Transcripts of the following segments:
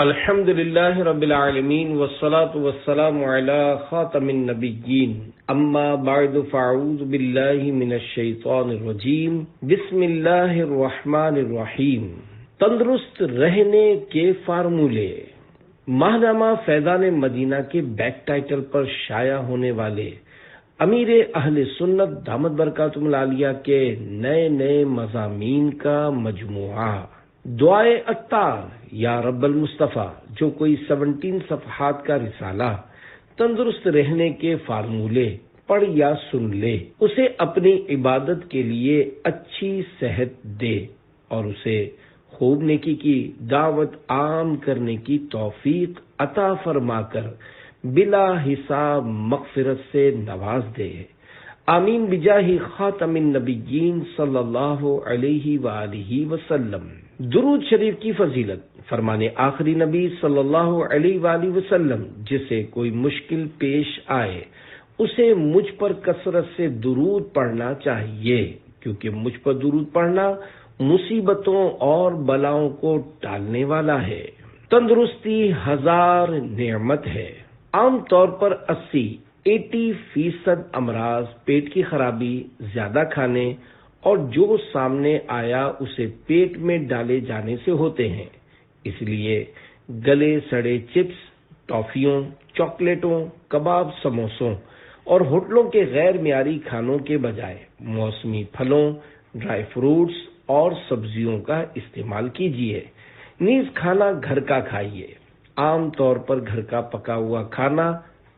الحمد للہ رب العالمین والصلاة والسلام علی خاتم النبیین اما بعد فاعوذ باللہ من الشیطان الرجیم بسم اللہ الرحمن الرحیم۔ تندرست رہنے کے فارمولے۔ ماہنامہ فیضان مدینہ کے بیک ٹائٹل پر شائع ہونے والے امیر اہل سنت دامت برکاتہم العالیہ کے نئے مضامین کا مجموعہ دعائے عطار یا رب المصطفیٰ، جو کوئی 17 صفحات کا رسالہ تندرست رہنے کے فارمولے پڑھ یا سن لے، اسے اپنی عبادت کے لیے اچھی صحت دے اور اسے خوب نیکی کی دعوت عام کرنے کی توفیق عطا فرما کر بلا حساب مغفرت سے نواز دے۔ آمین بجاہ خاتم النبیین صلی اللہ علیہ وآلہ وسلم۔ درود شریف کی فضیلت۔ فرمانے آخری نبی صلی اللہ علیہ وآلہ وسلم، جسے کوئی مشکل پیش آئے اسے مجھ پر کثرت سے درود پڑھنا چاہیے، کیونکہ مجھ پر درود پڑھنا مصیبتوں اور بلاؤں کو ٹالنے والا ہے۔ تندرستی 1000 نعمت ہے۔ عام طور پر 80% امراض پیٹ کی خرابی، زیادہ کھانے اور جو سامنے آیا اسے پیٹ میں ڈالے جانے سے ہوتے ہیں۔ اس لیے گلے سڑے چپس، ٹافیوں، چاکلیٹوں، کباب، سموسوں اور ہوٹلوں کے غیر معیاری کھانوں کے بجائے موسمی پھلوں، ڈرائی فروٹس اور سبزیوں کا استعمال کیجیے۔ نیز کھانا گھر کا کھائیے۔ عام طور پر گھر کا پکا ہوا کھانا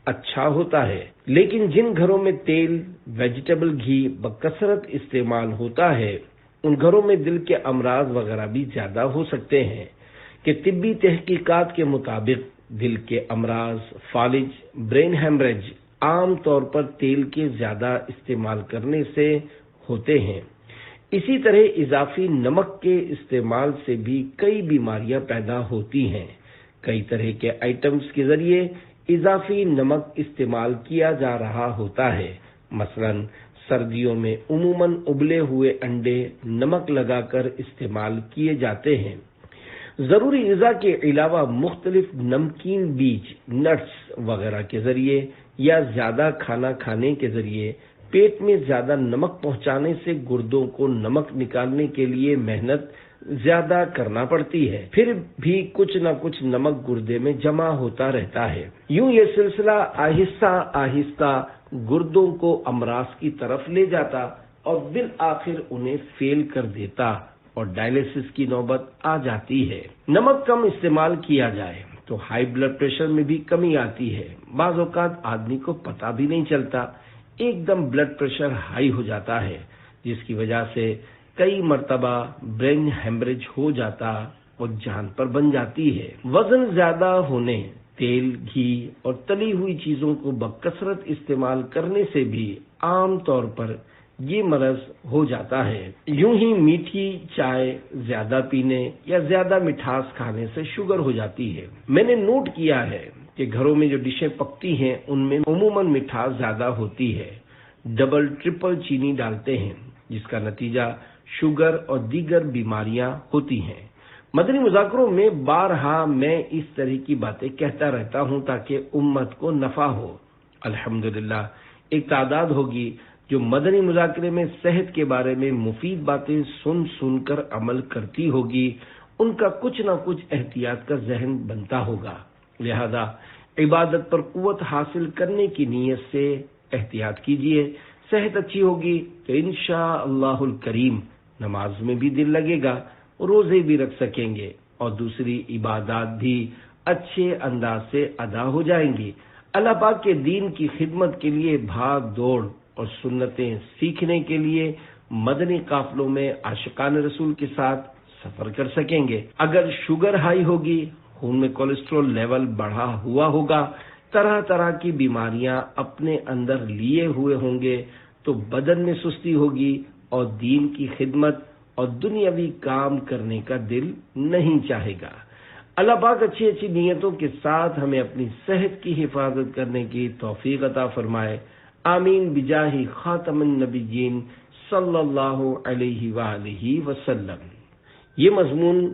اچھا ہوتا ہے، لیکن جن گھروں میں تیل، ویجیٹیبل گھی بکثرت استعمال ہوتا ہے ان گھروں میں دل کے امراض وغیرہ بھی زیادہ ہو سکتے ہیں کہ طبی تحقیقات کے مطابق دل کے امراض، فالج، برین ہیمریج عام طور پر تیل کے زیادہ استعمال کرنے سے ہوتے ہیں۔ اسی طرح اضافی نمک کے استعمال سے بھی کئی بیماریاں پیدا ہوتی ہیں۔ کئی طرح کے آئٹمز کے ذریعے اضافی نمک استعمال کیا جا رہا ہوتا ہے۔ مثلا سردیوں میں عموماً ابلے ہوئے انڈے نمک لگا کر استعمال کیے جاتے ہیں۔ ضروری غذا کے علاوہ مختلف نمکین بیج، نٹس وغیرہ کے ذریعے یا زیادہ کھانا کھانے کے ذریعے پیٹ میں زیادہ نمک پہنچانے سے گردوں کو نمک نکالنے کے لیے محنت زیادہ کرنا پڑتی ہے، پھر بھی کچھ نہ کچھ نمک گردے میں جمع ہوتا رہتا ہے۔ یوں یہ سلسلہ آہستہ آہستہ گردوں کو امراض کی طرف لے جاتا اور بالآخر انہیں فیل کر دیتا اور ڈائلیسس کی نوبت آ جاتی ہے۔ نمک کم استعمال کیا جائے تو ہائی بلڈ پریشر میں بھی کمی آتی ہے۔ بعض اوقات آدمی کو پتہ بھی نہیں چلتا، ایک دم بلڈ پریشر ہائی ہو جاتا ہے، جس کی وجہ سے کئی مرتبہ برین ہیمریج ہو جاتا اور جان پر بن جاتی ہے۔ وزن زیادہ ہونے، تیل، گھی اور تلی ہوئی چیزوں کو بکثرت استعمال کرنے سے بھی عام طور پر یہ مرض ہو جاتا ہے۔ یوں ہی میٹھی چائے زیادہ پینے یا زیادہ مٹھاس کھانے سے شوگر ہو جاتی ہے۔ میں نے نوٹ کیا ہے کہ گھروں میں جو ڈشیں پکتی ہیں ان میں عموماً مٹھاس زیادہ ہوتی ہے۔ ڈبل ٹرپل چینی ڈالتے ہیں، جس کا نتیجہ شوگر اور دیگر بیماریاں ہوتی ہیں۔ مدنی مذاکروں میں بارہا میں اس طرح کی باتیں کہتا رہتا ہوں تاکہ امت کو نفع ہو۔ الحمدللہ ایک تعداد ہوگی جو مدنی مذاکرے میں صحت کے بارے میں مفید باتیں سن کر عمل کرتی ہوگی، ان کا کچھ نہ کچھ احتیاط کا ذہن بنتا ہوگا۔ لہذا عبادت پر قوت حاصل کرنے کی نیت سے احتیاط کیجیے۔ صحت اچھی ہوگی تو انشاءاللہ الکریم نماز میں بھی دل لگے گا، روزے بھی رکھ سکیں گے اور دوسری عبادات بھی اچھے انداز سے ادا ہو جائیں گی۔ اللہ پاک کے دین کی خدمت کے لیے بھاگ دوڑ اور سنتیں سیکھنے کے لیے مدنی قافلوں میں عاشقان رسول کے ساتھ سفر کر سکیں گے۔ اگر شوگر ہائی ہوگی، خون میں کولیسٹرول لیول بڑھا ہوا ہوگا، طرح طرح کی بیماریاں اپنے اندر لیے ہوئے ہوں گے تو بدن میں سستی ہوگی اور دین کی خدمت اور دنیاوی کام کرنے کا دل نہیں چاہے گا۔ اللہ پاک اچھی نیتوں کے ساتھ ہمیں اپنی صحت کی حفاظت کرنے کی توفیق عطا فرمائے۔ آمین بجاہ خاتم النبیین صلی اللہ علیہ وآلہ وسلم۔ یہ مضمون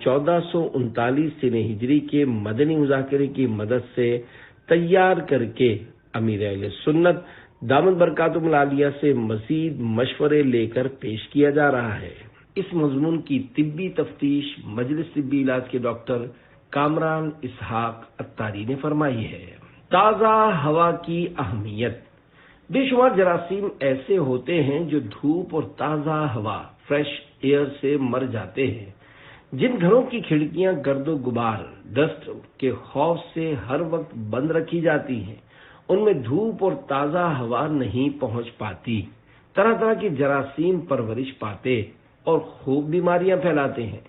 1439 سنہ ہجری کے مدنی مذاکرے کی مدد سے تیار کر کے امیر اہل سنت دامت برکاتہم العالیہ سے مزید مشورے لے کر پیش کیا جا رہا ہے۔ اس مضمون کی طبی تفتیش مجلس طبی علاج کے ڈاکٹر کامران اسحاق اتاری نے فرمائی ہے۔ تازہ ہوا کی اہمیت۔ بے شمار جراثیم ایسے ہوتے ہیں جو دھوپ اور تازہ ہوا فریش ایئر سے مر جاتے ہیں۔ جن گھروں کی کھڑکیاں گرد و غبار ڈسٹ کے خوف سے ہر وقت بند رکھی جاتی ہیں، ان میں دھوپ اور تازہ ہوا نہیں پہنچ پاتی، طرح طرح کی جراثیم پرورش پاتے اور خوب بیماریاں پھیلاتے ہیں۔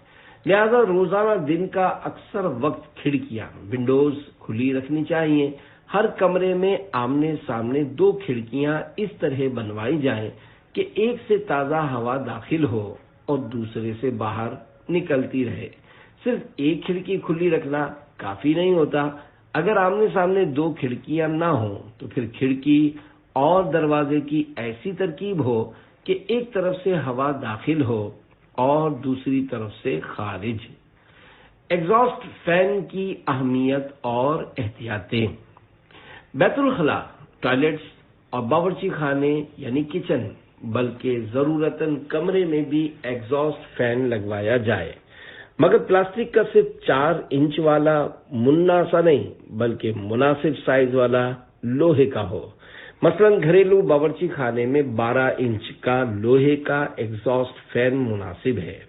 لہذا روزانہ دن کا اکثر وقت کھڑکیاں ونڈوز کھلی رکھنی چاہیے۔ ہر کمرے میں آمنے سامنے 2 کھڑکیاں اس طرح بنوائی جائیں کہ ایک سے تازہ ہوا داخل ہو اور دوسرے سے باہر نکلتی رہے۔ صرف ایک کھڑکی کھلی رکھنا کافی نہیں ہوتا۔ اگر آمنے سامنے 2 کھڑکیاں نہ ہوں تو پھر کھڑکی اور دروازے کی ایسی ترکیب ہو کہ ایک طرف سے ہوا داخل ہو اور دوسری طرف سے خارج۔ ایگزاسٹ فین کی اہمیت اور احتیاطیں۔ بیت الخلاء، ٹوائلٹس اور باورچی خانے یعنی کچن بلکہ ضرورتاً کمرے میں بھی ایگزاسٹ فین لگوایا جائے، مگر پلاسٹک کا صرف 4 انچ والا منا سا نہیں بلکہ مناسب سائز والا لوہے کا ہو۔ مثلا گھریلو باورچی خانے میں 12 انچ کا لوہے کا ایگزاسٹ فین مناسب ہے۔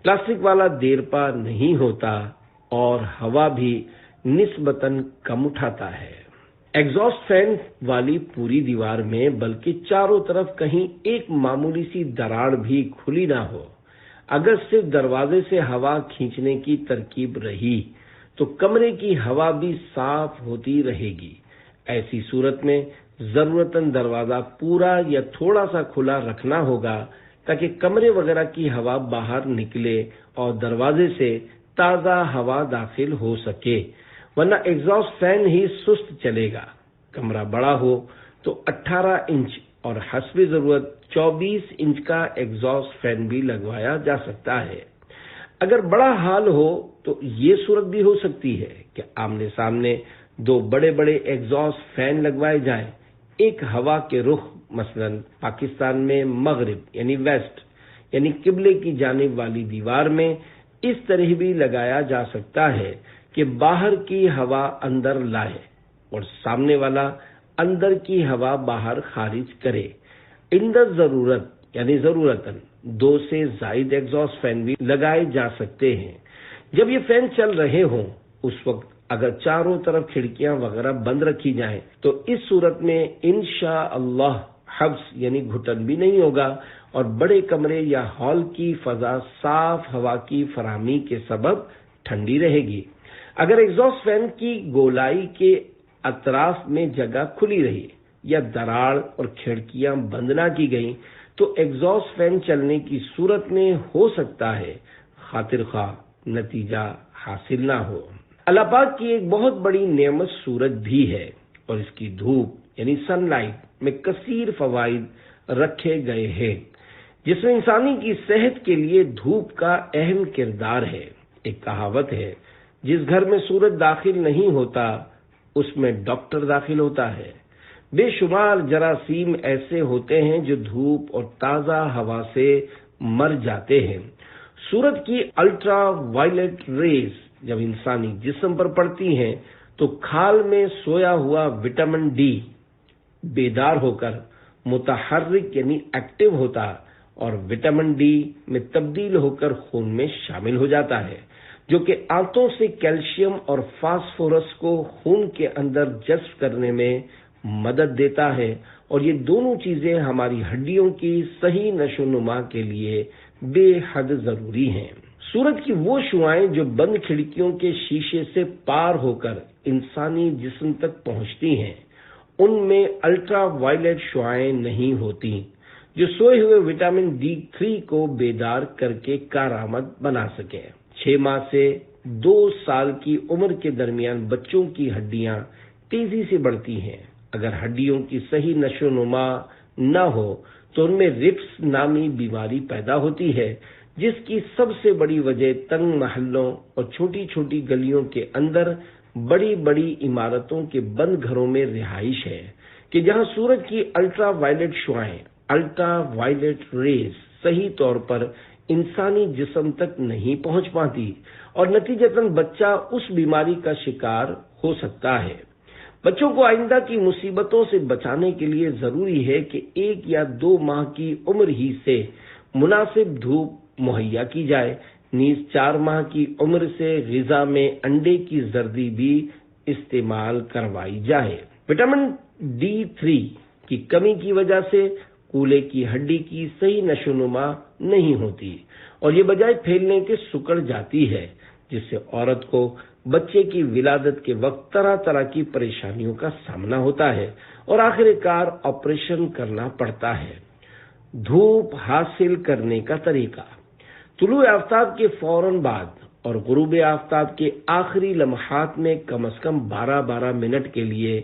پلاسٹک والا دیر پا نہیں ہوتا اور ہوا بھی نسبتاً کم اٹھاتا ہے۔ ایگزاسٹ فین والی پوری دیوار میں بلکہ چاروں طرف کہیں ایک معمولی سی دراڑ بھی کھلی نہ ہو۔ اگر صرف دروازے سے ہوا کھینچنے کی ترکیب رہی تو کمرے کی ہوا بھی صاف ہوتی رہے گی۔ ایسی صورت میں ضرورتاً دروازہ پورا یا تھوڑا سا کھلا رکھنا ہوگا تاکہ کمرے وغیرہ کی ہوا باہر نکلے اور دروازے سے تازہ ہوا داخل ہو سکے، ورنہ ایگزاسٹ فین ہی سست چلے گا۔ کمرہ بڑا ہو تو 18 انچ اور حسب ضرورت 24 انچ کا ایگزاسٹ فین بھی لگوایا جا سکتا ہے۔ اگر بڑا ہال ہو تو یہ صورت بھی ہو سکتی ہے کہ آمنے سامنے 2 بڑے بڑے ایگزاسٹ فین لگوائے جائیں۔ ایک ہوا کے رخ مثلا پاکستان میں مغرب یعنی ویسٹ یعنی قبلے کی جانب والی دیوار میں اس طرح بھی لگایا جا سکتا ہے کہ باہر کی ہوا اندر لائے اور سامنے والا اندر کی ہوا باہر خارج کرے۔ اندر ضرورت یعنی ضرورتاً 2 سے زائد ایگزاسٹ فین بھی لگائے جا سکتے ہیں۔ جب یہ فین چل رہے ہوں اس وقت اگر چاروں طرف کھڑکیاں وغیرہ بند رکھی جائیں تو اس صورت میں انشاءاللہ حبس یعنی گھٹن بھی نہیں ہوگا اور بڑے کمرے یا ہال کی فضا صاف ہوا کی فراہمی کے سبب ٹھنڈی رہے گی۔ اگر ایگزاسٹ فین کی گولائی کے اطراف میں جگہ کھلی رہی یا دراڑ اور کھڑکیاں بند نہ کی گئیں تو ایگزاسٹ فین چلنے کی صورت میں ہو سکتا ہے خاطر خواہ نتیجہ حاصل نہ ہو۔ اللہ پاک کی ایک بہت بڑی نعمت سورج بھی ہے اور اس کی دھوپ یعنی سن لائٹ میں کثیر فوائد رکھے گئے ہیں، جس میں انسانی کی صحت کے لیے دھوپ کا اہم کردار ہے۔ ایک کہاوت ہے، جس گھر میں سورج داخل نہیں ہوتا اس میں ڈاکٹر داخل ہوتا ہے۔ بے شمار جراثیم ایسے ہوتے ہیں جو دھوپ اور تازہ ہوا سے مر جاتے ہیں۔ سورج کی الٹرا وائلٹ ریز جب انسانی جسم پر پڑتی ہیں تو کھال میں سویا ہوا وٹامن ڈی بیدار ہو کر متحرک یعنی ایکٹیو ہوتا اور وٹامن ڈی میں تبدیل ہو کر خون میں شامل ہو جاتا ہے، جو کہ آنتوں سے کیلشیم اور فاسفورس کو خون کے اندر جذب کرنے میں مدد دیتا ہے، اور یہ دونوں چیزیں ہماری ہڈیوں کی صحیح نشو و نما کے لیے بے حد ضروری ہیں۔ سورج کی وہ شعاعیں جو بند کھڑکیوں کے شیشے سے پار ہو کر انسانی جسم تک پہنچتی ہیں، ان میں الٹرا وائلٹ شعاعیں نہیں ہوتی جو سوئے ہوئے وٹامن D3 کو بیدار کر کے کارآمد بنا سکیں۔ 6 ماہ سے 2 سال کی عمر کے درمیان بچوں کی ہڈیاں تیزی سے بڑھتی ہیں۔ اگر ہڈیوں کی صحیح نشو و نما نہ ہو تو ان میں رپس نامی بیماری پیدا ہوتی ہے جس کی سب سے بڑی وجہ تنگ محلوں اور چھوٹی چھوٹی گلیوں کے اندر بڑی بڑی عمارتوں کے بند گھروں میں رہائش ہے کہ جہاں سورج کی الٹرا وائلٹ شعاعیں، الٹرا وائلٹ ریز صحیح طور پر انسانی جسم تک نہیں پہنچ پاتی اور نتیجتاً بچہ اس بیماری کا شکار ہو سکتا ہے۔ بچوں کو آئندہ کی مصیبتوں سے بچانے کے لیے ضروری ہے کہ 1 یا 2 ماہ کی عمر ہی سے مناسب دھوپ مہیا کی جائے، نیز 4 ماہ کی عمر سے غذا میں انڈے کی زردی بھی استعمال کروائی جائے۔ وٹامن D3 کی کمی کی وجہ سے کولے کی ہڈی کی صحیح نشو نما نہیں ہوتی اور یہ بجائے پھیلنے کے سکڑ جاتی ہے، جس سے عورت کو بچے کی ولادت کے وقت طرح طرح کی پریشانیوں کا سامنا ہوتا ہے اور آخر کار آپریشن کرنا پڑتا ہے۔ دھوپ حاصل کرنے کا طریقہ: طلوع آفتاب کے فوراً بعد اور غروب آفتاب کے آخری لمحات میں کم از کم 12 منٹ کے لیے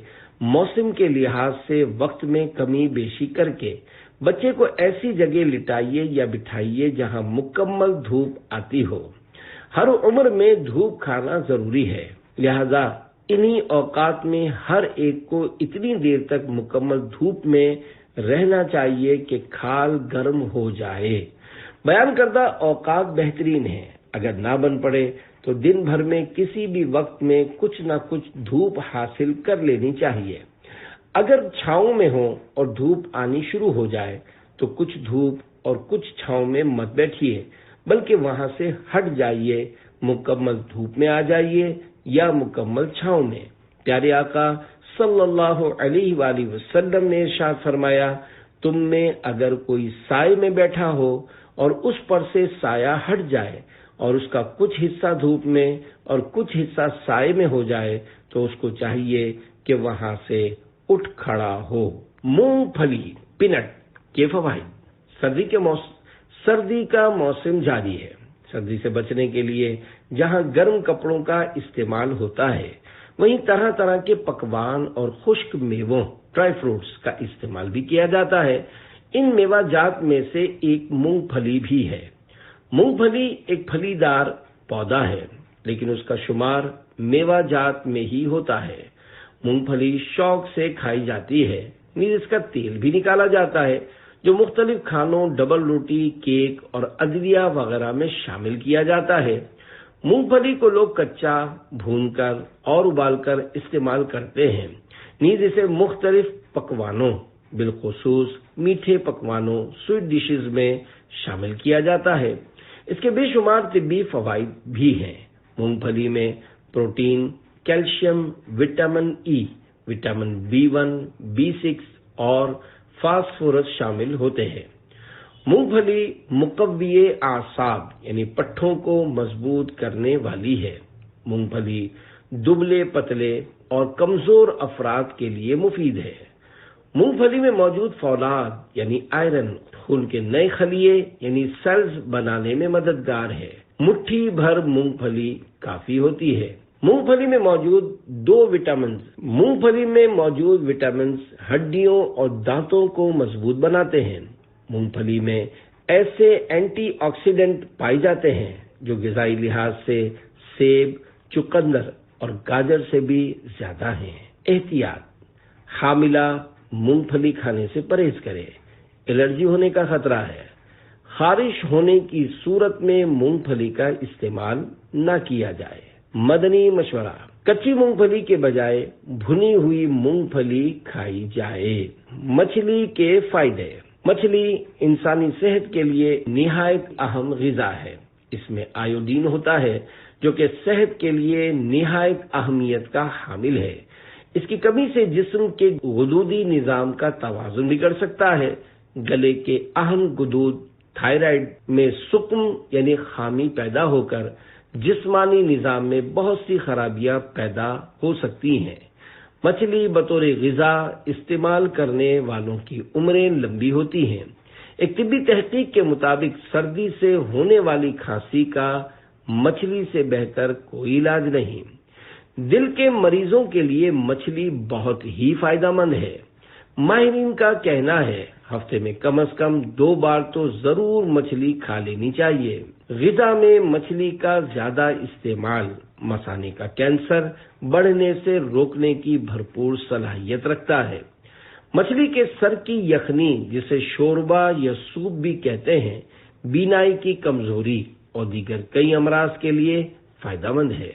موسم کے لحاظ سے وقت میں کمی بیشی کر کے بچے کو ایسی جگہ لٹائیے یا بٹھائیے جہاں مکمل دھوپ آتی ہو۔ ہر عمر میں دھوپ کھانا ضروری ہے، لہذا انہی اوقات میں ہر ایک کو اتنی دیر تک مکمل دھوپ میں رہنا چاہیے کہ کھال گرم ہو جائے۔ بیان کردہ اوقات بہترین ہیں، اگر نہ بن پڑے تو دن بھر میں کسی بھی وقت میں کچھ نہ کچھ دھوپ حاصل کر لینی چاہیے۔ اگر چھاؤں میں ہو اور دھوپ آنی شروع ہو جائے تو کچھ دھوپ اور کچھ چھاؤں میں مت بیٹھیے، بلکہ وہاں سے ہٹ جائیے، مکمل دھوپ میں آ جائیے یا مکمل چھاؤں میں۔ پیارے آقا صلی اللہ علیہ وآلہ وسلم نے ارشاد فرمایا، تم میں اگر کوئی سائے میں بیٹھا ہو اور اس پر سے سایہ ہٹ جائے اور اس کا کچھ حصہ دھوپ میں اور کچھ حصہ سائے میں ہو جائے تو اس کو چاہیے کہ وہاں سے اٹھ کھڑا ہو۔ مونگ پھلی پینٹ کے فوائد۔ سردی کا موسم جاری ہے۔ سردی سے بچنے کے لیے جہاں گرم کپڑوں کا استعمال ہوتا ہے، وہیں طرح طرح کے پکوان اور خشک میووں ڈرائی فروٹس کا استعمال بھی کیا جاتا ہے۔ ان میوہ جات میں سے ایک مونگ پھلی بھی ہے۔ مونگ پھلی ایک پھلی دار پودا ہے، لیکن اس کا شمار میوہ جات میں ہی ہوتا ہے۔ مونگ پھلی شوق سے کھائی جاتی ہے، نیز اس کا تیل بھی نکالا جاتا ہے جو مختلف کھانوں، ڈبل روٹی، کیک اور ادویہ وغیرہ میں شامل کیا جاتا ہے۔ مونگ پھلی کو لوگ کچا، بھون کر اور ابال کر استعمال کرتے ہیں، نیز اسے مختلف پکوانوں بالخصوص میٹھے پکوانوں سویٹ ڈشز میں شامل کیا جاتا ہے۔ اس کے بے شمار طبی فوائد بھی ہیں۔ مونگ پھلی میں protein, calcium, vitamin E, vitamin B1، B6 اور فاسفورس شامل ہوتے ہیں۔ مونگ پھلی مقوی اعصاب یعنی پٹھوں کو مضبوط کرنے والی ہے۔ مونگ پھلی دبلے پتلے اور کمزور افراد کے لیے مفید ہے۔ مونگ پھلی میں موجود فولاد یعنی آئرن خون کے نئے خلیے یعنی سیلز بنانے میں مددگار ہے۔ مٹھی بھر مونگ پھلی کافی ہوتی ہے۔ مونگ پھلی میں موجود وٹامنز ہڈیوں اور دانتوں کو مضبوط بناتے ہیں۔ مونگ پھلی میں ایسے اینٹی آکسیڈنٹ پائے جاتے ہیں جو غذائی لحاظ سے سیب، چقندر اور گاجر سے بھی زیادہ ہیں۔ احتیاط: حاملہ مونگ پھلی کھانے سے پرہیز کرے، الرجی ہونے کا خطرہ ہے۔ خارش ہونے کی صورت میں مونگ پھلی کا استعمال نہ کیا جائے۔ مدنی مشورہ: کچی مونگ پھلی کے بجائے بھنی ہوئی مونگ پھلی کھائی جائے۔ مچھلی کے فائدے: مچھلی انسانی صحت کے لیے نہایت اہم غذا ہے۔ اس میں آیوڈین ہوتا ہے جو کہ صحت کے لیے نہایت اہمیت کا حامل ہے۔ اس کی کمی سے جسم کے غدودی نظام کا توازن بگڑ سکتا ہے۔ گلے کے اہم غدود تھائرائیڈ میں سقم یعنی خامی پیدا ہو کر جسمانی نظام میں بہت سی خرابیاں پیدا ہو سکتی ہیں۔ مچھلی بطور غذا استعمال کرنے والوں کی عمریں لمبی ہوتی ہیں۔ ایک طبی تحقیق کے مطابق سردی سے ہونے والی کھانسی کا مچھلی سے بہتر کوئی علاج نہیں۔ دل کے مریضوں کے لیے مچھلی بہت ہی فائدہ مند ہے۔ ماہرین کا کہنا ہے ہفتے میں کم از کم 2 بار تو ضرور مچھلی کھا لینی چاہیے۔ غذا میں مچھلی کا زیادہ استعمال مثانے کا کینسر بڑھنے سے روکنے کی بھرپور صلاحیت رکھتا ہے۔ مچھلی کے سر کی یخنی، جسے شوربہ یا سوپ بھی کہتے ہیں، بینائی کی کمزوری اور دیگر کئی امراض کے لیے فائدہ مند ہے۔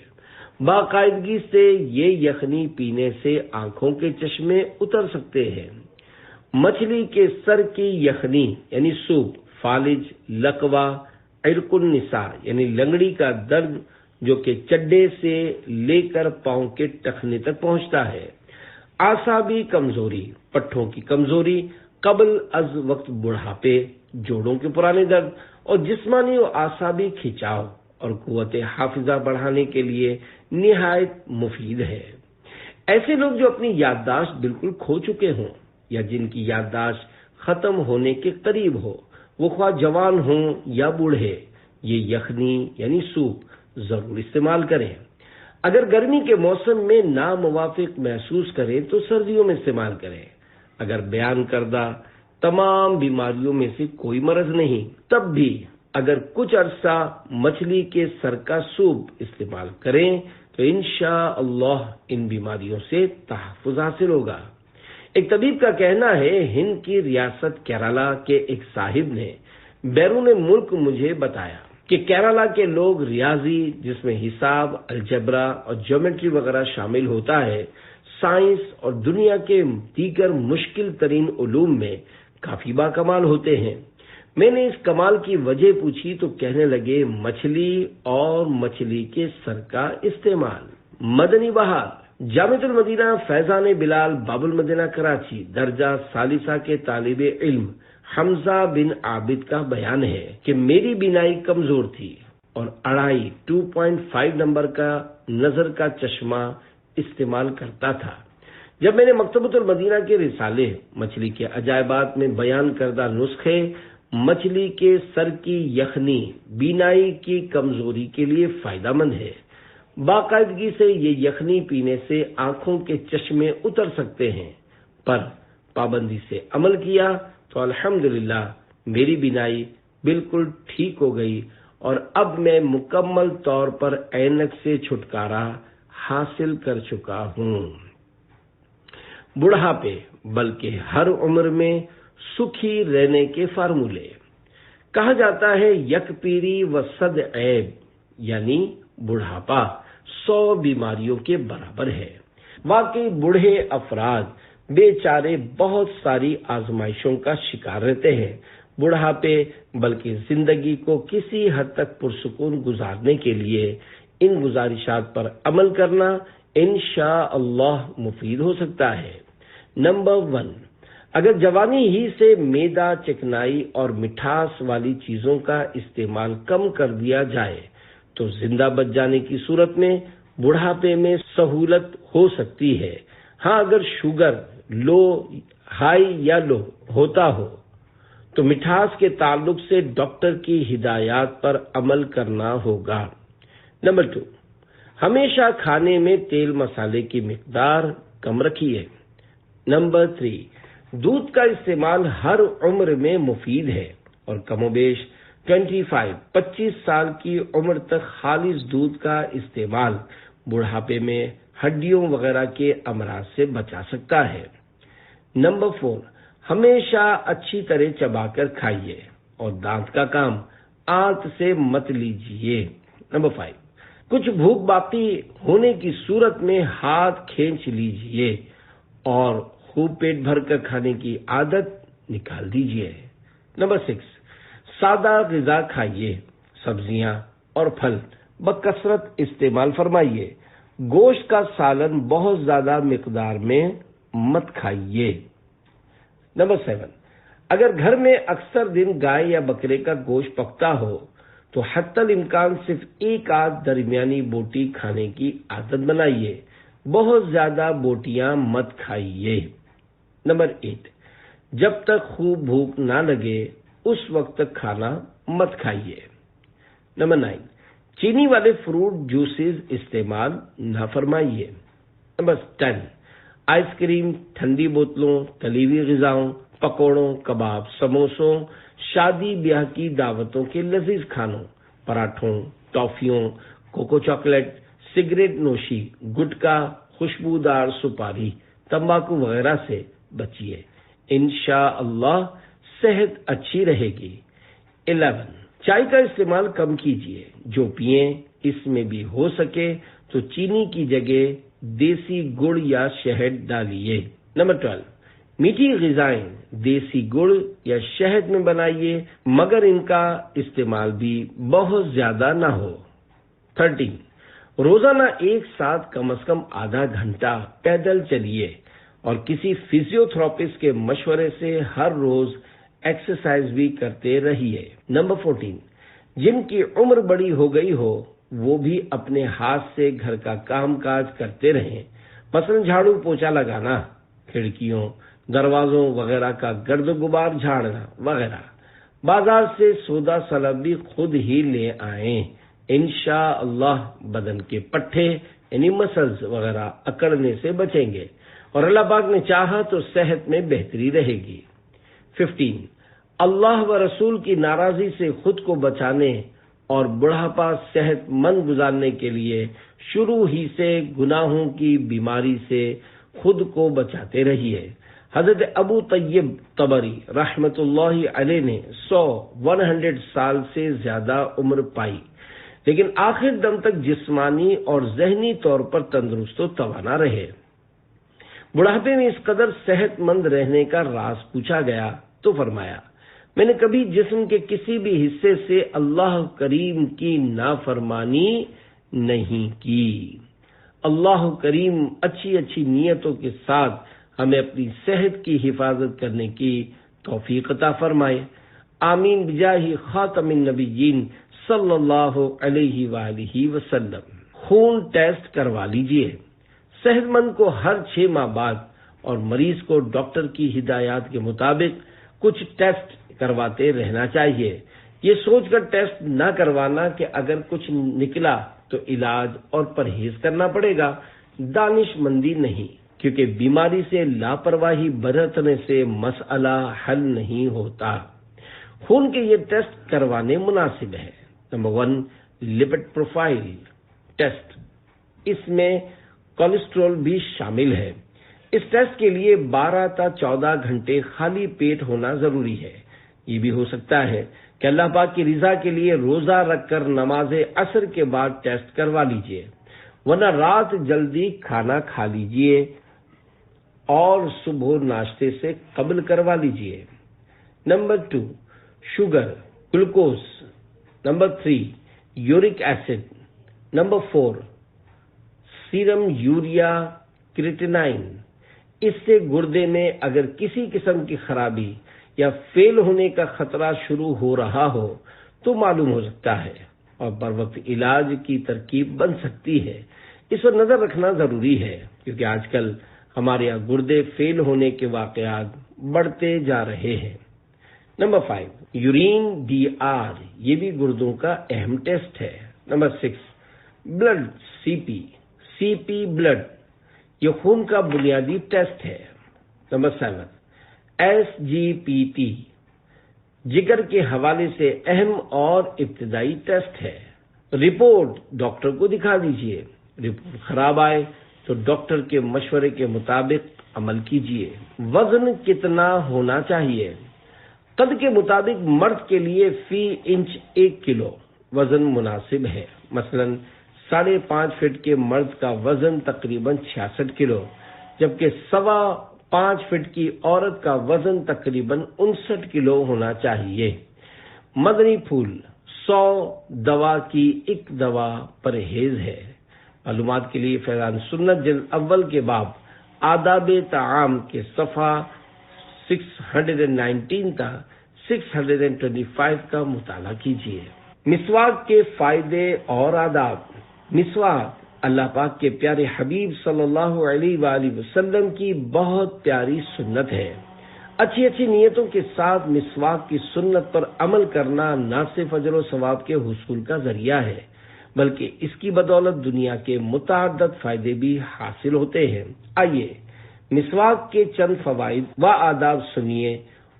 باقاعدگی سے یہ یخنی پینے سے آنکھوں کے چشمے اتر سکتے ہیں۔ مچھلی کے سر کی یخنی یعنی سوپ فالج، لکوہ، عرق النساء یعنی لنگڑی کا درد جو کہ چڈے سے لے کر پاؤں کے ٹخنے تک پہنچتا ہے، اعصابی کمزوری، پٹھوں کی کمزوری، قبل از وقت بڑھاپے، جوڑوں کے پرانے درد اور جسمانی و اعصابی کھچاؤ اور قوت حافظہ بڑھانے کے لیے نہایت مفید ہے۔ ایسے لوگ جو اپنی یادداشت بالکل کھو چکے ہوں یا جن کی یادداشت ختم ہونے کے قریب ہو، وہ خواہ جوان ہوں یا بوڑھے، یہ یخنی یعنی سوپ ضرور استعمال کریں۔ اگر گرمی کے موسم میں ناموافق محسوس کریں تو سردیوں میں استعمال کریں۔ اگر بیان کردہ تمام بیماریوں میں سے کوئی مرض نہیں، تب بھی اگر کچھ عرصہ مچھلی کے سر کا سوپ استعمال کریں تو انشاءاللہ ان بیماریوں سے تحفظ حاصل ہوگا۔ ایک طبیب کا کہنا ہے، ہند کی ریاست کیرالہ کے ایک صاحب نے بیرون ملک مجھے بتایا کہ کیرالہ کے لوگ ریاضی، جس میں حساب، الجبرا اور جیومیٹری وغیرہ شامل ہوتا ہے، سائنس اور دنیا کے دیگر مشکل ترین علوم میں کافی باکمال ہوتے ہیں۔ میں نے اس کمال کی وجہ پوچھی تو کہنے لگے مچھلی اور مچھلی کے سر کا استعمال۔ مدنی بہار جامعۃ المدینہ فیضان بلال باب المدینہ کراچی درجہ ثالثہ کے طالب علم حمزہ بن عابد کا بیان ہے کہ میری بینائی کمزور تھی اور 2.5 نمبر کا نظر کا چشمہ استعمال کرتا تھا۔ جب میں نے مکتبۃ المدینہ کے رسالے مچھلی کے عجائبات میں بیان کردہ نسخے مچھلی کے سر کی یخنی بینائی کی کمزوری کے لیے فائدہ مند ہے، باقاعدگی سے یہ یخنی پینے سے آنکھوں کے چشمے اتر سکتے ہیں، پر پابندی سے عمل کیا تو الحمدللہ میری بینائی بالکل ٹھیک ہو گئی اور اب میں مکمل طور پر عینک سے چھٹکارا حاصل کر چکا ہوں۔ بڑھاپے بلکہ ہر عمر میں سکھی رہنے کے فارمولے۔ کہا جاتا ہے یک پیری و صد عیب، یعنی بڑھاپا 100 بیماریوں کے برابر ہے۔ واقعی بوڑھے افراد بیچارے بہت ساری آزمائشوں کا شکار رہتے ہیں۔ بڑھاپے بلکہ زندگی کو کسی حد تک پرسکون گزارنے کے لیے ان گزارشات پر عمل کرنا انشاءاللہ مفید ہو سکتا ہے۔ نمبر 1، اگر جوانی ہی سے میدا، چکنائی اور مٹھاس والی چیزوں کا استعمال کم کر دیا جائے تو زندہ بچ جانے کی صورت میں بڑھاپے میں سہولت ہو سکتی ہے۔ ہاں، اگر شوگر ہائی یا لو ہوتا ہو تو مٹھاس کے تعلق سے ڈاکٹر کی ہدایات پر عمل کرنا ہوگا۔ نمبر 2، ہمیشہ کھانے میں تیل مسالے کی مقدار کم رکھیے۔ نمبر 3، دودھ کا استعمال ہر عمر میں مفید ہے اور کم و بیش 25 سال کی عمر تک خالص دودھ کا استعمال بڑھاپے میں ہڈیوں وغیرہ کے امراض سے بچا سکتا ہے۔ نمبر 4، ہمیشہ اچھی طرح چبا کر کھائیے اور دانت کا کام آنت سے مت لیجیے۔ نمبر 5، کچھ بھوک باقی ہونے کی صورت میں ہاتھ کھینچ لیجیے اور خوب پیٹ بھر کر کھانے کی عادت نکال دیجیے۔ نمبر 6، سادہ غذا کھائیے، سبزیاں اور پھل بکثرت استعمال فرمائیے۔ گوشت کا سالن بہت زیادہ مقدار میں مت کھائیے۔ نمبر 7، اگر گھر میں اکثر دن گائے یا بکرے کا گوشت پکتا ہو تو حتی الامکان صرف ایک آدھ درمیانی بوٹی کھانے کی عادت بنائیے، بہت زیادہ بوٹیاں مت کھائیے۔ نمبر 8، جب تک خوب بھوک نہ لگے اس وقت تک کھانا مت کھائیے۔ نمبر 9، چینی والے فروٹ جوسز استعمال نہ فرمائیے۔ نمبر 10، آئس کریم، ٹھنڈی بوتلوں، تلی ہوئی غذاؤں، پکوڑوں، کباب، سموسوں، شادی بیاہ کی دعوتوں کے لذیذ کھانوں، پراٹھوں، ٹافیوں، کوکو چاکلیٹ، سگریٹ نوشی، گٹکا، خوشبودار سپاری، تمباکو وغیرہ سے بچیے۔ انشاءاللہ صحت اچھی رہے گی۔ 11، چائے کا استعمال کم کیجیے، جو پئیں اس میں بھی ہو سکے تو چینی کی جگہ دیسی گڑ یا شہد ڈالیے۔ نمبر 12، میٹھی غذائیں دیسی گڑ یا شہد میں بنائیے، مگر ان کا استعمال بھی بہت زیادہ نہ ہو۔ 13، روزانہ ایک ساتھ کم از کم آدھا گھنٹہ پیدل چلیے اور کسی فزیوتھراپسٹ کے مشورے سے ہر روز ایکسرسائز بھی کرتے رہیے۔ نمبر 14، جن کی عمر بڑی ہو گئی ہو وہ بھی اپنے ہاتھ سے گھر کا کام کاج کرتے رہیں، مثلا جھاڑو پوچھا لگانا، کھڑکیوں، دروازوں وغیرہ کا گرد و غبار جھاڑنا وغیرہ۔ بازار سے سودا سلب بھی خود ہی لے آئیں، انشاءاللہ بدن کے پٹھے یعنی مسلز وغیرہ اکڑنے سے بچیں گے اور اللہ پاک نے چاہا تو صحت میں بہتری رہے گی۔ 15، اللہ و رسول کی ناراضی سے خود کو بچانے اور بڑھاپا صحت مند گزارنے کے لیے شروع ہی سے گناہوں کی بیماری سے خود کو بچاتے رہیے۔ حضرت ابو طیب طبری رحمت اللہ علیہ نے 100 سال سے زیادہ عمر پائی، لیکن آخر دم تک جسمانی اور ذہنی طور پر تندرست و توانا رہے۔ بڑھاپے میں اس قدر صحت مند رہنے کا راز پوچھا گیا تو فرمایا، میں نے کبھی جسم کے کسی بھی حصے سے اللہ کریم کی نافرمانی نہیں کی۔ اللہ کریم اچھی اچھی نیتوں کے ساتھ ہمیں اپنی صحت کی حفاظت کرنے کی توفیق عطا فرمائے۔ آمین بجاہ خاتم النبیین صلی اللہ علیہ وآلہ وسلم۔ خون ٹیسٹ کروا لیجئے۔ صحت مند کو ہر 6 ماہ بعد اور مریض کو ڈاکٹر کی ہدایات کے مطابق کچھ ٹیسٹ کرواتے رہنا چاہیے۔ یہ سوچ کر ٹیسٹ نہ کروانا کہ اگر کچھ نکلا تو علاج اور پرہیز کرنا پڑے گا، دانش مندی نہیں، کیونکہ بیماری سے لاپرواہی برتنے سے مسئلہ حل نہیں ہوتا۔ خون کے یہ ٹیسٹ کروانے مناسب ہے۔ نمبر 1، لپڈ پروفائل ٹیسٹ، اس میں کولیسٹرول بھی شامل ہے۔ اس ٹیسٹ کے لیے 12 تا 14 گھنٹے خالی پیٹ ہونا ضروری ہے۔ یہ بھی ہو سکتا ہے کہ اللہ پاک کی رضا کے لیے روزہ رکھ کر نماز عصر کے بعد ٹیسٹ کروا لیجئے، ورنہ رات جلدی کھانا کھا لیجئے اور صبح ناشتے سے قبل کروا لیجئے۔ Number 2، sugar, glucose. Number 3، uric acid. Number 4، serum urea creatinine. اس سے گردے میں اگر کسی قسم کی خرابی یا فیل ہونے کا خطرہ شروع ہو رہا ہو تو معلوم ہو سکتا ہے اور بر وقت علاج کی ترکیب بن سکتی ہے۔ اس پر نظر رکھنا ضروری ہے، کیونکہ آج کل ہمارے یہاں گردے فیل ہونے کے واقعات بڑھتے جا رہے ہیں۔ نمبر 5، یورین ڈی آر، یہ بھی گردوں کا اہم ٹیسٹ ہے۔ Number 6، blood C P blood, یہ خون کا بنیادی ٹیسٹ ہے۔ Number 7، S G P T, جگر کے حوالے سے اہم اور ابتدائی ٹیسٹ ہے۔ رپورٹ ڈاکٹر کو دکھا دیجئے، رپورٹ خراب آئے تو ڈاکٹر کے مشورے کے مطابق عمل کیجئے۔ وزن کتنا ہونا چاہیے؟ قد کے مطابق مرد کے لیے فی انچ 1 کلو وزن مناسب ہے۔ مثلا 5.5 فٹ کے مرد کا وزن تقریباً 66 کلو، جبکہ 5.25 فٹ کی عورت کا وزن تقریباً 59 کلو ہونا چاہیے۔ مدنی پھول 100 دوا کی 1 دوا پرہیز ہے۔ معلومات کے لیے فیضان سنت جلد اول کے باب آداب طعام کے صفحہ 619 تا 625 کا مطالعہ کیجیے۔ مسواک کے فائدے اور آداب۔ مسواک اللہ پاک کے پیارے حبیب صلی اللہ علیہ وآلہ وسلم کی بہت پیاری سنت ہے۔ اچھی اچھی نیتوں کے ساتھ مسواک کی سنت پر عمل کرنا نہ صرف اجر و ثواب کے حصول کا ذریعہ ہے، بلکہ اس کی بدولت دنیا کے متعدد فائدے بھی حاصل ہوتے ہیں۔ آئیے مسواک کے چند فوائد و آداب سنیے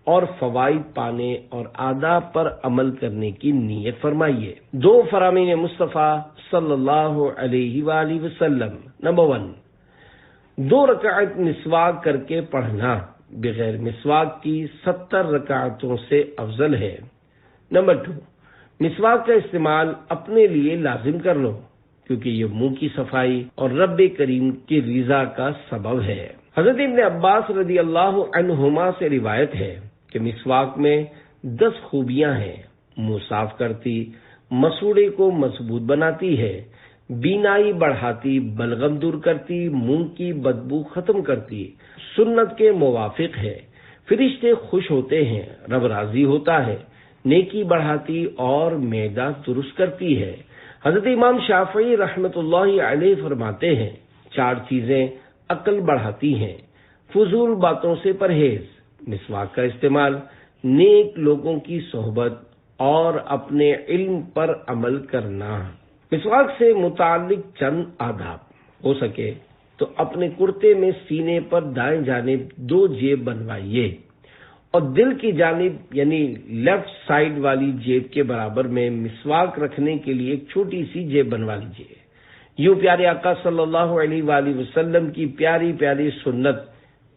اور فوائد پانے اور آداب پر عمل کرنے کی نیت فرمائیے۔ 2 فرامین مصطفیٰ صلی اللہ علیہ وآلہ وسلم۔ نمبر 1، 2 رکعت مسواک کر کے پڑھنا بغیر مسواک کی 70 رکعتوں سے افضل ہے۔ نمبر 2، مسواک کا استعمال اپنے لیے لازم کر لو کیونکہ یہ منہ کی صفائی اور رب کریم کی رضا کا سبب ہے۔ حضرت ابن عباس رضی اللہ عنہما سے روایت ہے کہ مسواک میں 10 خوبیاں ہیں۔ منہ صاف کرتی، مسوڑے کو مضبوط بناتی ہے، بینائی بڑھاتی، بلغم دور کرتی، منہ کی بدبو ختم کرتی، سنت کے موافق ہے، فرشتے خوش ہوتے ہیں، رب راضی ہوتا ہے، نیکی بڑھاتی اور معدہ درست کرتی ہے۔ حضرت امام شافعی رحمۃ اللہ علیہ فرماتے ہیں 4 چیزیں عقل بڑھاتی ہیں: فضول باتوں سے پرہیز، مسواک کا استعمال، نیک لوگوں کی صحبت اور اپنے علم پر عمل کرنا۔ مسواک سے متعلق چند آداب، ہو سکے تو اپنے کرتے میں سینے پر دائیں جانب 2 جیب بنوائیے اور دل کی جانب یعنی لیفٹ سائیڈ والی جیب کے برابر میں مسواک رکھنے کے لیے ایک چھوٹی سی جیب بنوا لیجیے۔ یوں پیارے آقا صلی اللہ علیہ وآلہ وسلم کی پیاری پیاری سنت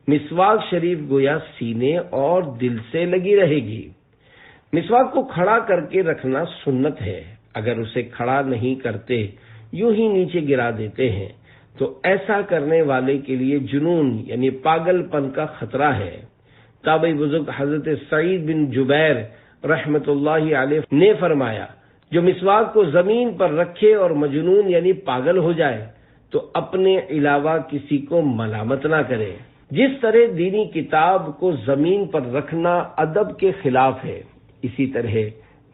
مسواک شریف گویا سینے اور دل سے لگی رہے گی۔ مسواک کو کھڑا کر کے رکھنا سنت ہے۔ اگر اسے کھڑا نہیں کرتے، یوں ہی نیچے گرا دیتے ہیں تو ایسا کرنے والے کے لیے جنون یعنی پاگل پن کا خطرہ ہے۔ تابعی بزرگ حضرت سعید بن جبیر رحمت اللہ علیہ نے فرمایا، جو مسواک کو زمین پر رکھے اور مجنون یعنی پاگل ہو جائے تو اپنے علاوہ کسی کو ملامت نہ کرے۔ جس طرح دینی کتاب کو زمین پر رکھنا ادب کے خلاف ہے، اسی طرح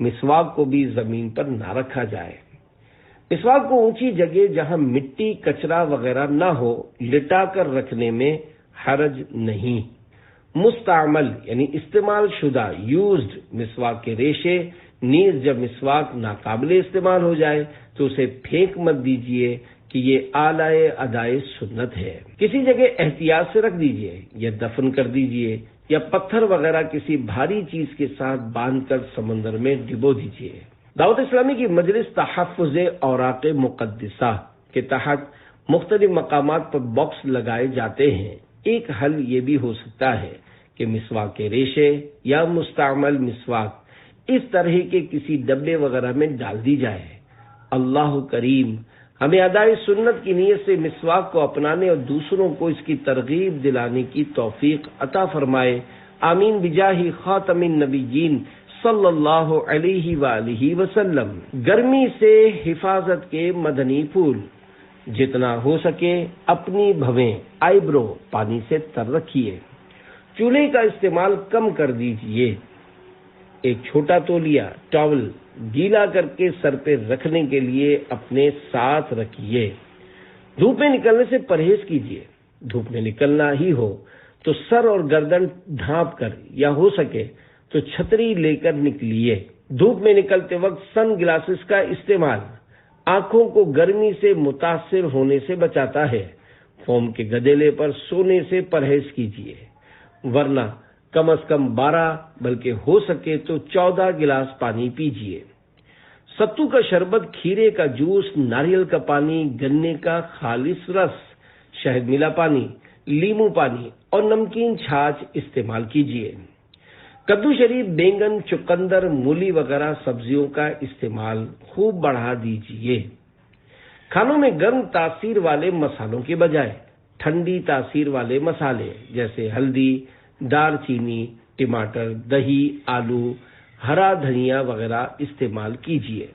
مسواک کو بھی زمین پر نہ رکھا جائے۔ مسواک کو اونچی جگہ جہاں مٹی کچرا وغیرہ نہ ہو لٹا کر رکھنے میں حرج نہیں۔ مستعمل یعنی استعمال شدہ یوزڈ مسواک کے ریشے نیز جب مسواک ناقابل استعمال ہو جائے تو اسے پھینک مت دیجیے کہ یہ اعلی ادائے سنت ہے۔ کسی جگہ احتیاط سے رکھ دیجیے یا دفن کر دیجیے یا پتھر وغیرہ کسی بھاری چیز کے ساتھ باندھ کر سمندر میں ڈبو دیجیے۔ دعوت اسلامی کی مجلس تحفظ اوراق مقدسہ کے تحت مختلف مقامات پر باکس لگائے جاتے ہیں۔ ایک حل یہ بھی ہو سکتا ہے کہ مسواک کے ریشے یا مستعمل مسواک اس طرح کے کسی ڈبے وغیرہ میں ڈال دی جائے۔ اللہ کریم ہمیں ادائے سنت کی نیت سے مسواک کو اپنانے اور دوسروں کو اس کی ترغیب دلانے کی توفیق عطا فرمائے۔ آمین بجاہ خاتم النبیین صلی اللہ علیہ وآلہ وسلم۔ گرمی سے حفاظت کے مدنی پھول، جتنا ہو سکے اپنی بھویں آئی برو پانی سے تر رکھیے۔ چولہے کا استعمال کم کر دیجیے۔ ایک چھوٹا تولیہ ٹاول گیلا کر کے سر پہ رکھنے کے لیے اپنے ساتھ رکھیے۔ دھوپ میں نکلنے سے پرہیز کیجیے۔ دھوپ میں نکلنا ہی ہو تو سر اور گردن ڈھانپ کر یا ہو سکے تو چھتری لے کر نکلیے۔ دھوپ میں نکلتے وقت سن گلاسز کا استعمال آنکھوں کو گرمی سے متاثر ہونے سے بچاتا ہے۔ فوم کے گدیلے پر سونے سے پرہیز کیجیے، ورنہ کم از کم 12 بلکہ ہو سکے تو 14 گلاس پانی پیجیے۔ ستو کا شربت، کھیرے کا جوس، ناریل کا پانی، گنے کا خالص رس، شہد ملا پانی، لیمو پانی اور نمکین چھاچھ استعمال کیجیے۔ کدو شریف، بینگن، چقندر، مولی وغیرہ سبزیوں کا استعمال خوب بڑھا دیجیے۔ کھانوں میں گرم تاثیر والے مسالوں کے بجائے ٹھنڈی تاثیر والے مسالے جیسے ہلدی، دار چینی، ٹماٹر، دہی، آلو، ہرا دھنیا وغیرہ استعمال کیجیے۔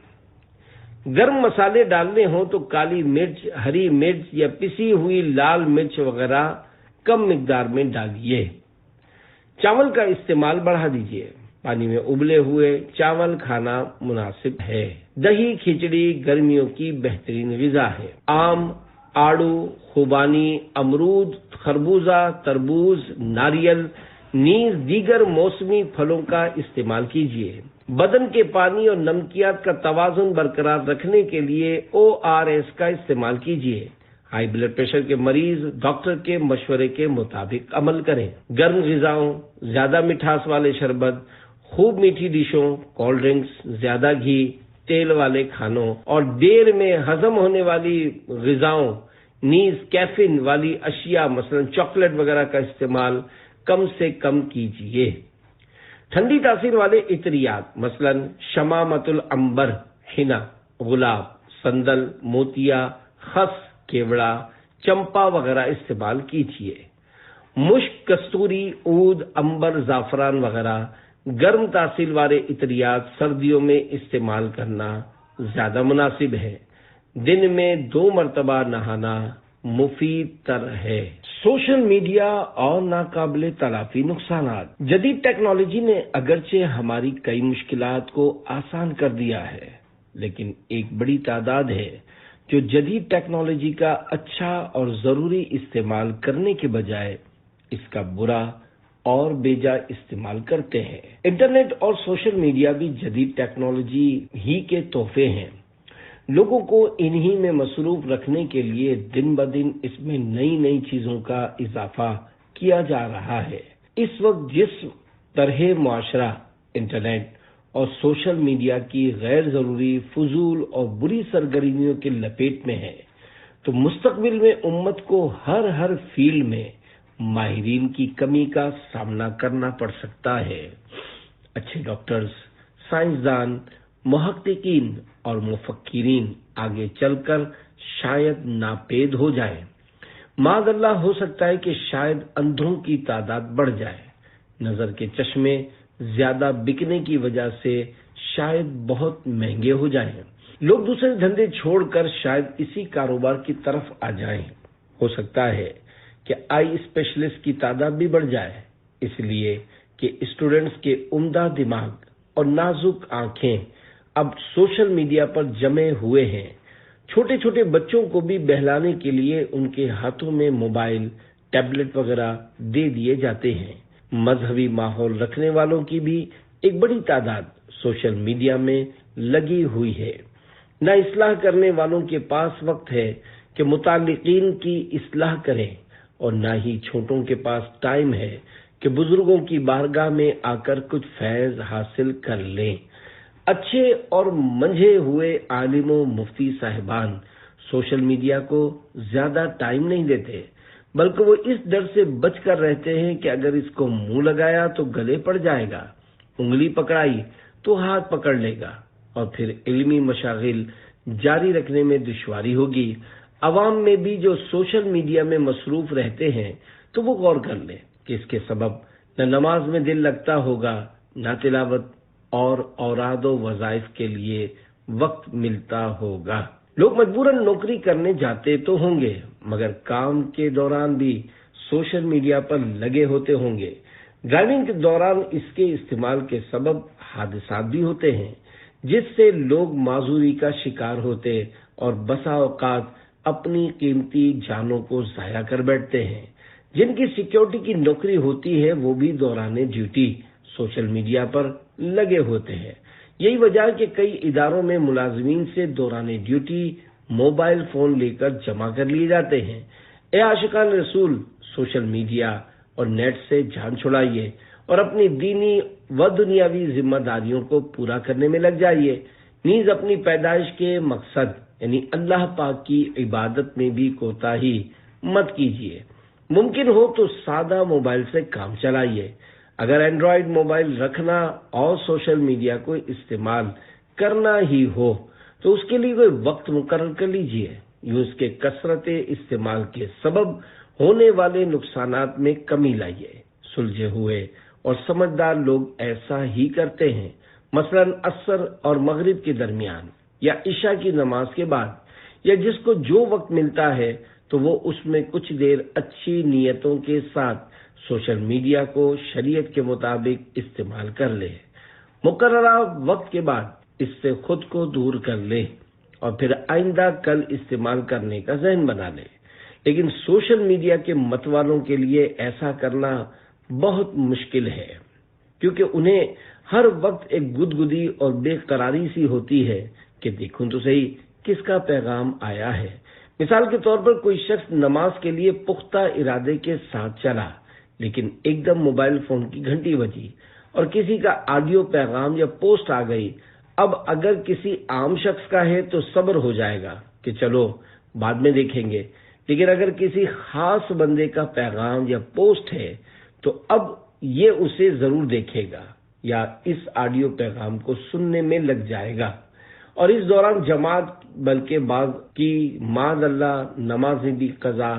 گرم مسالے ڈالنے ہوں تو کالی مرچ، ہری مرچ یا پسی ہوئی لال مرچ وغیرہ کم مقدار میں ڈالیے۔ چاول کا استعمال بڑھا دیجیے۔ پانی میں ابلے ہوئے چاول کھانا مناسب ہے۔ دہی، کھچڑی گرمیوں کی بہترین غذا ہے۔ آم، آڑو، خوبانی، امرود، خربوزہ، تربوز، ناریل نیز دیگر موسمی پھلوں کا استعمال کیجیے۔ بدن کے پانی اور نمکیات کا توازن برقرار رکھنے کے لیے ORS کا استعمال کیجیے۔ ہائی بلڈ پریشر کے مریض ڈاکٹر کے مشورے کے مطابق عمل کریں۔ گرم غذاؤں، زیادہ مٹھاس والے شربت، خوب میٹھی ڈشوں، کولڈ ڈرنکس، زیادہ گھی، تیل والے کھانوں اور دیر میں ہضم ہونے والی غذاؤں نیز کیفین والی اشیاء مثلا چاکلیٹ وغیرہ کا استعمال کم سے کم کیجیے۔ ٹھنڈی تاثیر والے عطریات مثلا شمامۃ العنبر، حنا، گلاب، سندل، موتیا، خس، کیوڑا، چمپا وغیرہ استعمال کیجیے۔ مشک، کستوری، عود، عنبر، زعفران وغیرہ گرم تاثیر والے عطریات سردیوں میں استعمال کرنا زیادہ مناسب ہے۔ دن میں 2 مرتبہ نہانا مفید تر ہے۔ سوشل میڈیا اور ناقابل تلافی نقصانات۔ جدید ٹیکنالوجی نے اگرچہ ہماری کئی مشکلات کو آسان کر دیا ہے، لیکن ایک بڑی تعداد ہے جو جدید ٹیکنالوجی کا اچھا اور ضروری استعمال کرنے کے بجائے اس کا برا اور بیجا استعمال کرتے ہیں۔ انٹرنیٹ اور سوشل میڈیا بھی جدید ٹیکنالوجی ہی کے تحفے ہیں۔ لوگوں کو انہی میں مصروف رکھنے کے لیے دن بدن اس میں نئی چیزوں کا اضافہ کیا جا رہا ہے۔ اس وقت جس طرح معاشرہ انٹرنیٹ اور سوشل میڈیا کی غیر ضروری، فضول اور بری سرگرمیوں کے لپیٹ میں ہے، تو مستقبل میں امت کو ہر فیلڈ میں ماہرین کی کمی کا سامنا کرنا پڑ سکتا ہے۔ اچھے ڈاکٹرز، سائنسدان، محققین اور مفکرین آگے چل کر شاید ناپید ہو جائیں۔ معاذ اللہ ہو سکتا ہے کہ شاید اندھوں کی تعداد بڑھ جائے، نظر کے چشمے زیادہ بکنے کی وجہ سے شاید بہت مہنگے ہو جائیں، لوگ دوسرے دھندے چھوڑ کر شاید اسی کاروبار کی طرف آ جائیں۔ ہو سکتا ہے کہ آئی اسپیشلسٹ کی تعداد بھی بڑھ جائے، اس لیے کہ اسٹوڈنٹس کے عمدہ دماغ اور نازک آنکھیں اب سوشل میڈیا پر جمے ہوئے ہیں۔ چھوٹے بچوں کو بھی بہلانے کے لیے ان کے ہاتھوں میں موبائل، ٹیبلٹ وغیرہ دے دیے جاتے ہیں۔ مذہبی ماحول رکھنے والوں کی بھی ایک بڑی تعداد سوشل میڈیا میں لگی ہوئی ہے۔ نہ اصلاح کرنے والوں کے پاس وقت ہے کہ متعلقین کی اصلاح کریں، اور نہ ہی چھوٹوں کے پاس ٹائم ہے کہ بزرگوں کی بارگاہ میں آ کر کچھ فیض حاصل کر لیں۔ اچھے اور منجھے ہوئے عالم و مفتی صاحبان سوشل میڈیا کو زیادہ ٹائم نہیں دیتے، بلکہ وہ اس ڈر سے بچ کر رہتے ہیں کہ اگر اس کو منہ لگایا تو گلے پڑ جائے گا، انگلی پکڑائی تو ہاتھ پکڑ لے گا، اور پھر علمی مشاغل جاری رکھنے میں دشواری ہوگی۔ عوام میں بھی جو سوشل میڈیا میں مصروف رہتے ہیں تو وہ غور کر لیں کہ اس کے سبب نہ نماز میں دل لگتا ہوگا، نہ تلاوت اور اوراد و وظائف کے لیے وقت ملتا ہوگا۔ لوگ مجبوراً نوکری کرنے جاتے تو ہوں گے، مگر کام کے دوران بھی سوشل میڈیا پر لگے ہوتے ہوں گے۔ ڈرائیونگ کے دوران اس کے استعمال کے سبب حادثات بھی ہوتے ہیں، جس سے لوگ معذوری کا شکار ہوتے اور بسا اوقات اپنی قیمتی جانوں کو ضائع کر بیٹھتے ہیں۔ جن کی سیکیورٹی کی نوکری ہوتی ہے وہ بھی دوران ڈیوٹی سوشل میڈیا پر لگے ہوتے ہیں۔ یہی وجہ ہے کہ کئی اداروں میں ملازمین سے دوران ڈیوٹی موبائل فون لے کر جمع کر لیے جاتے ہیں۔ اے عاشقان رسول، سوشل میڈیا اور نیٹ سے جان چھڑائیے اور اپنی دینی و دنیاوی ذمہ داریوں کو پورا کرنے میں لگ جائیے۔ نیز اپنی پیدائش کے مقصد یعنی اللہ پاک کی عبادت میں بھی کوتاہی مت کیجیے۔ ممکن ہو تو سادہ موبائل سے کام چلائیے۔ اگر اینڈرائیڈ موبائل رکھنا اور سوشل میڈیا کو استعمال کرنا ہی ہو تو اس کے لیے کوئی وقت مقرر کر لیجیے۔ یوں اس کے کثرت استعمال کے سبب ہونے والے نقصانات میں کمی لائیے۔ سلجھے ہوئے اور سمجھدار لوگ ایسا ہی کرتے ہیں، مثلا عصر اور مغرب کے درمیان یا عشاء کی نماز کے بعد، یا جس کو جو وقت ملتا ہے تو وہ اس میں کچھ دیر اچھی نیتوں کے ساتھ سوشل میڈیا کو شریعت کے مطابق استعمال کر لے۔ مقررہ وقت کے بعد اس سے خود کو دور کر لے اور پھر آئندہ کل استعمال کرنے کا ذہن بنا لے۔ لیکن سوشل میڈیا کے مت والوں کے لیے ایسا کرنا بہت مشکل ہے، کیونکہ انہیں ہر وقت ایک گدگدی اور بے قراری سی ہوتی ہے کہ دیکھوں تو صحیح کس کا پیغام آیا ہے، مثال کے طور پر کوئی شخص نماز کے لیے پختہ ارادے کے ساتھ چلا، لیکن ایک دم موبائل فون کی گھنٹی بجی اور کسی کا آڈیو پیغام یا پوسٹ آ گئی۔ اب اگر کسی عام شخص کا ہے تو صبر ہو جائے گا کہ چلو بعد میں دیکھیں گے، لیکن اگر کسی خاص بندے کا پیغام یا پوسٹ ہے تو اب یہ اسے ضرور دیکھے گا یا اس آڈیو پیغام کو سننے میں لگ جائے گا، اور اس دوران جماعت بلکہ بعض کی معاذ اللہ نمازیں بھی قضا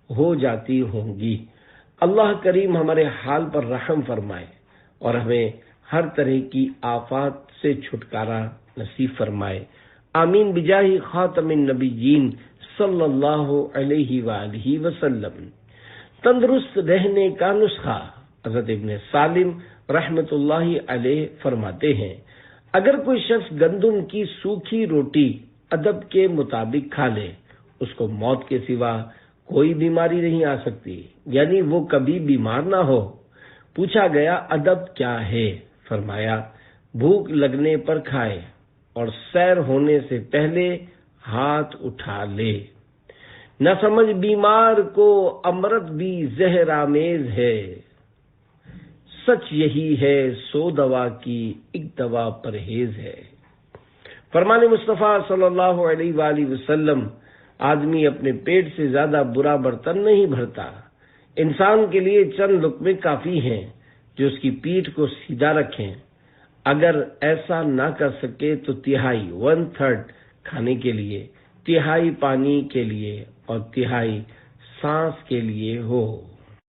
ہو جاتی ہوں گی۔ اللہ کریم ہمارے حال پر رحم فرمائے اور ہمیں ہر طرح کی آفات سے چھٹکارا نصیب فرمائے، آمین بجاہ خاتم النبیین صلی اللہ علیہ وآلہ وسلم۔ تندرست رہنے کا نسخہ حضرت ابن سالم رحمت اللہ علیہ فرماتے ہیں، اگر کوئی شخص گندم کی سوکھی روٹی ادب کے مطابق کھا لے، اس کو موت کے سوا کوئی بیماری نہیں آ سکتی، یعنی وہ کبھی بیمار نہ ہو۔ پوچھا گیا ادب کیا ہے؟ فرمایا بھوک لگنے پر کھائے اور سیر ہونے سے پہلے ہاتھ اٹھا لے۔ نہ سمجھ بیمار کو امرت بھی زہر آمیز ہے، سچ یہی ہے سو دوا کی ایک دوا پرہیز ہے۔ فرمان مصطفیٰ صلی اللہ علیہ وآلہ وسلم، آدمی اپنے پیٹ سے زیادہ برا برتن نہیں بھرتا۔ انسان کے لیے چند لقمے کافی ہیں جو اس کی پیٹھ کو سیدھا رکھیں۔ اگر ایسا نہ کر سکے تو تہائی 1/3 کھانے کے لیے، تہائی پانی کے لیے اور تہائی سانس کے لیے ہو۔